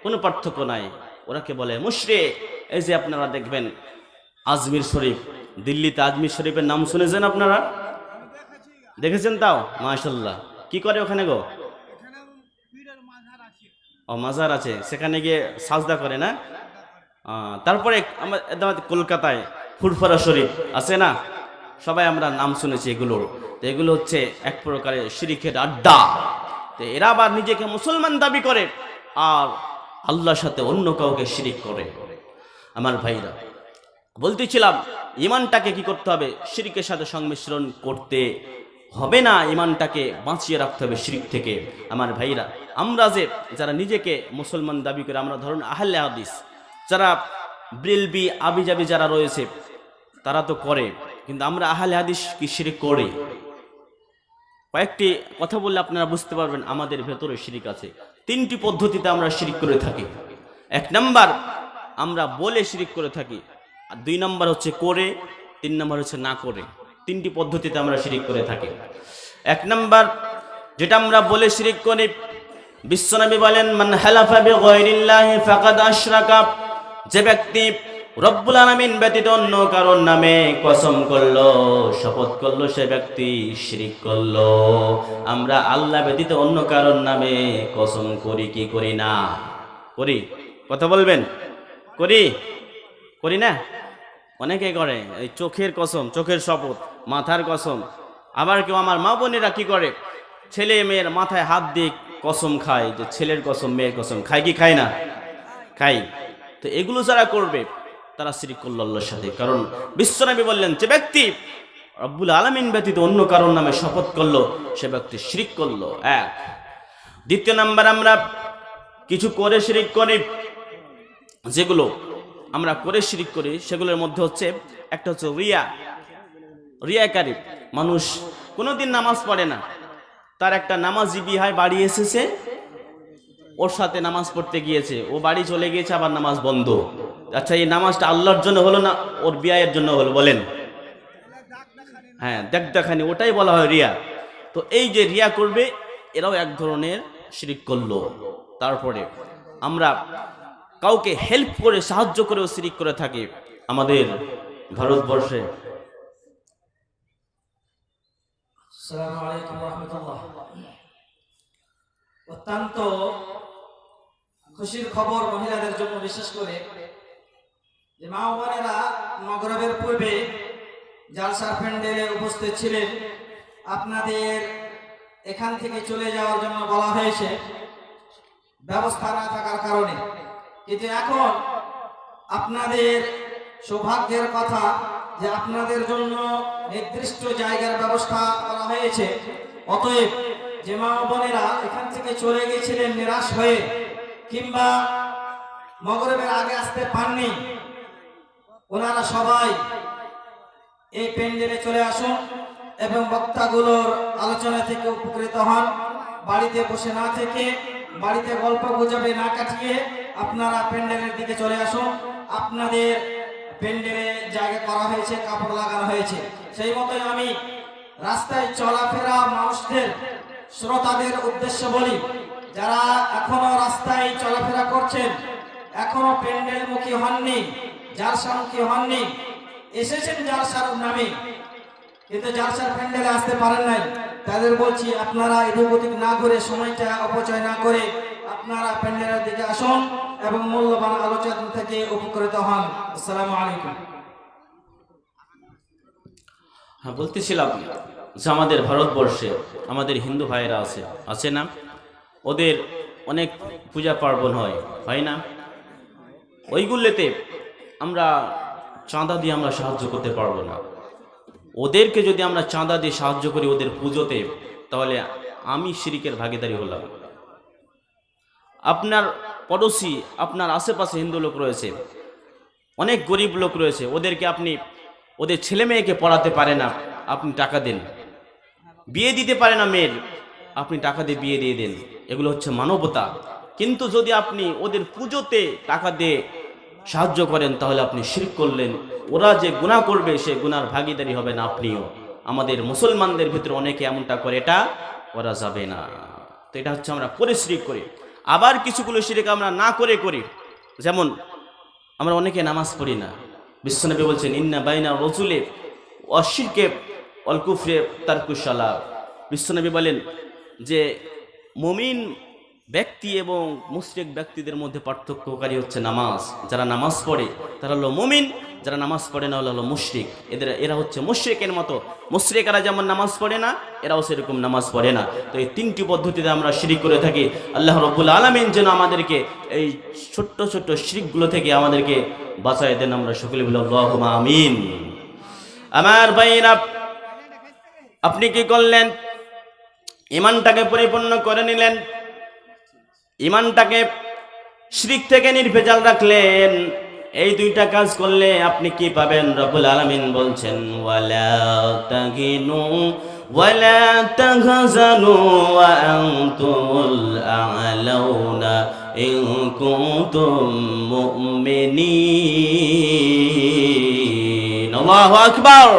কোনো পার্থক্য নাই। ওরাকে বলে মুশরিক। এই যে আপনারা দেখবেন আজমির শরীফ, দিল্লিতে আজমির শরীফের নাম শুনেছেন আপনারা? দেখেছেন? তাও মাশাআল্লাহ। কি করে ওখানে গো? ও মাজার আছে, সেখানে গিয়ে সাজদা করে না? তারপরে আমাদের কলকাতায় ফুরফুরা শরীফ আছে না, সবাই আমরা নাম শুনেছি এগুলোর। তো এগুলো হচ্ছে এক প্রকারের শিরকের আড্ডা। তো এরা আবার নিজেকে মুসলমান দাবি করে আর আল্লাহর সাথে অন্য কাউকে শিরিক করে। আমার ভাইরা, বলতেছিলাম ইমানটাকে কি করতে হবে? শিরকের সাথে সংমিশ্রণ করতে হবে না, ইমানটাকে বাঁচিয়ে রাখতে হবে শিরক থেকে। আমার ভাইরা, আমরা যে যারা নিজেকে মুসলমান দাবি করে, আমরা ধরুন আহলে হাদিস, যারা ব্রিলবি আবিজাবি যারা রয়েছে তারা তো করে, কিন্তু আমরা আহলে হাদিস কি শিরক করি? কয়েকটি কথা বললে আপনারা বুঝতে পারবেন আমাদের ভেতরে শিরক আছে। তিনটি পদ্ধতিতে আমরা শিরক করে থাকি। এক নাম্বার, আমরা বলে শিরক করে থাকি, আর দুই নাম্বার হচ্ছে করে, তিন নাম্বার হচ্ছে না করে। তিনটি পদ্ধতিতে আমরা শিরক করে থাকি। এক নাম্বার যেটা আমরা বলে শিরক করি, বিশ্বনবী বলেন মান হালাফা বিগায়রিল্লাহি ফাকাদ আশরাকা, যে ব্যক্তি রব্বুল আলামিন ব্যতীত অন্য কারোর নামে কসম করলো, শপথ করলো, সে ব্যক্তি শিরক করলো। আমরা আল্লাহ ব্যতীত অন্য কারোর নামে কসম করি কি করি না? করি। কথা বলবেন, করি? করি না? অনেকে করে এই চোখের কসম, চোখের শপথ, মাথার কসম। আবার কেউ আমার মা বোনেরা কি করে, ছেলে মেয়ের মাথায় হাত দিয়ে কসম খায়, যে ছেলের কসম মেয়ের কসম। খায় কি খায় না? খাই। তো এগুলো যারা করবে তারা শিরক করল আল্লাহর সাথে। কারণ বিশ্বনবী বললেন যে ব্যক্তি রব্বুল আলামিন ব্যতীত অন্য কারোর নামে শপথ করলো, সে ব্যক্তি শিরক করলো। এক। দ্বিতীয় নাম্বার, আমরা কিছু করে শিরক করি, যেগুলো আমরা করে শিরক করি সেগুলোর মধ্যে হচ্ছে একটা হচ্ছে রিয়া, রিয়াকারী মানুষ। কোনোদিন নামাজ পড়ে না, তার একটা নামাজি বিহায় বাড়ি এসেছে, ওর সাথে নামাজ পড়তে গিয়েছে, ও বাড়ি চলে গিয়েছে, আবার নামাজ বন্ধ। আচ্ছা, এই নামাজটা আল্লাহর জন্য হলো না ওর বিয়ের জন্য হলো? বলেন। হ্যাঁ, দেখানি, ওটাই বলা হয় রিয়া। তো এই যে রিয়া করবে, এরাও এক ধরনের শিরক করলো। তারপরে আমরা কাউকে হেল্প করে, সাহায্য করেও শিরক করে থাকি আমাদের ভারতবর্ষে। আসসালামু আলাইকুম ওয়া রাহমাতুল্লাহ। অত্যন্ত খুশির খবর মহিলাদের জন্য, বিশেষ করে যে মা ও বোনেরা মগরিবের পূর্বে জালসার প্যান্ডেলে উপস্থিত ছিলেন। আপনাদের এখান থেকে চলে যাওয়ার জন্য বলা হয়েছে ব্যবস্থা না থাকার কারণে, কিন্তু এখন আপনাদের সৌভাগ্যের কথা যে আপনাদের জন্য নির্দিষ্ট জায়গার ব্যবস্থা করা হয়েছে। অতএব যে মা বোনেরা এখান থেকে চলে গিয়েছিলেন নিরাশ হয়ে, কিংবা মগরিবের আগে আসতে পাননি, ওনারা সবাই এই প্যান্ডেলে চলে আসুন এবং বক্তাগুলোর আলোচনা থেকে উপকৃত হন। বাড়িতে বসে না থেকে, বাড়িতে গল্প গুজবে না কাটিয়ে আপনারা প্যান্ডেলের দিকে চলে আসুন। আপনাদের প্যান্ডেলে জায়গা করা হয়েছে, কাপড় লাগানো হয়েছে। সেই মতোই আমি রাস্তায় চলাফেরা মানুষদের, শ্রোতাদের উদ্দেশ্যে বলি, যারা এখনো রাস্তায় চলাফেরা করছেন, এখনো প্যান্ডেল মুখী হননি, জালসামুখী হননি, এসেছেন জালসার নামে কিন্তু জালসার প্যান্ডেলে আসতে পারেন নাই, তাদের বলছি আপনারা এদিক ওদিক না করে, সময়টা অপচয় না করে আপনারা প্যান্ডেলের দিকে আসুন এবং মূল্যবান আলোচনা থেকে উপকৃত হন। আসসালামু আলাইকুম। হ্যাঁ, বলতেছিলাম যে আমাদের ভারতবর্ষে আমাদের হিন্দু ভাইয়েরা আছে না, ওদের অনেক পূজা পার্বণ হয় না? ওইগুলোতে আমরা চাঁদা দিয়ে আমরা সাহায্য করতে পারবো না। ওদেরকে যদি আমরা চাঁদা দিয়ে সাহায্য করি ওদের পুজোতে, তাহলে আমি শিরকের ভাগীদারি হলাম। আপনার পড়োশি, আপনার আশেপাশে হিন্দু লোক রয়েছে, অনেক গরিব লোক রয়েছে, ওদেরকে আপনি ওদের ছেলে মেয়েকে পড়াতে পারে না, আপনি টাকা দেন। বিয়ে দিতে পারে না মেয়ের, আপনি টাকা দিয়ে বিয়ে দিয়ে দেন। এগুলো হচ্ছে মানবতা। কিন্তু যদি আপনি ওদের পুজোতে টাকা দিয়ে সাহায্য করেন, তাহলে আপনি শিরক করলেন। ওরা যে গুনাহ করবে, সে গুনার ভাগীদারি হবেন আপনিও। আমাদের মুসলমানদের ভিতরে অনেকে এমনটা করে, এটা করা যাবে না। তো এটা হচ্ছে আমরা করে শিরক করি। আবার কিছুগুলো শিরক আমরা না করে করি। যেমন আমরা অনেকে নামাজ পড়ি না। বিশ্বনবী বলছেন ইন্না বাইনা রজুলে অশিরকে অল কুফরে তারকুস সালাত। বিশ্বনবী বলেন যে মুমিন ব্যক্তি এবং মুশরিক ব্যক্তিদের মধ্যে পার্থক্যকারী হচ্ছে নামাজ। যারা নামাজ পড়ে তারা হলো মুমিন, যারা নামাজ পড়ে না হলো মুশরিক। এরা হচ্ছে মুশরিকের মতো। মুশরিকরা যেমন নামাজ পড়ে না, এরাও সেরকম নামাজ পড়ে না। তো এই তিনটি পদ্ধতিতে আমরা শিরিক করে থাকি। আল্লাহ রাব্বুল আলামিন যেন আমাদেরকে এই ছোট্ট ছোট্ট শিরিকগুলো থেকে আমাদেরকে বাঁচায় দেন। আমরা সকলে বলি আল্লাহুম্মা আমিন। আমার ভাইরা, আপনি কি করলেন? ঈমানটাকে পরিপূর্ণ করে নিলেন, ঈমানটাকে শিরক থেকে নির্ভেজাল রাখলেন। এই দুইটা কাজ করলে আপনি কি পাবেন? রব্বুল আলামিন বলছেন ওয়ালা তাহিনু ওয়ালা তাহজানু ওয়া আনতুমুল আ'লাউনা ইন কুনতুম মুমিনিন। আল্লাহু আকবার।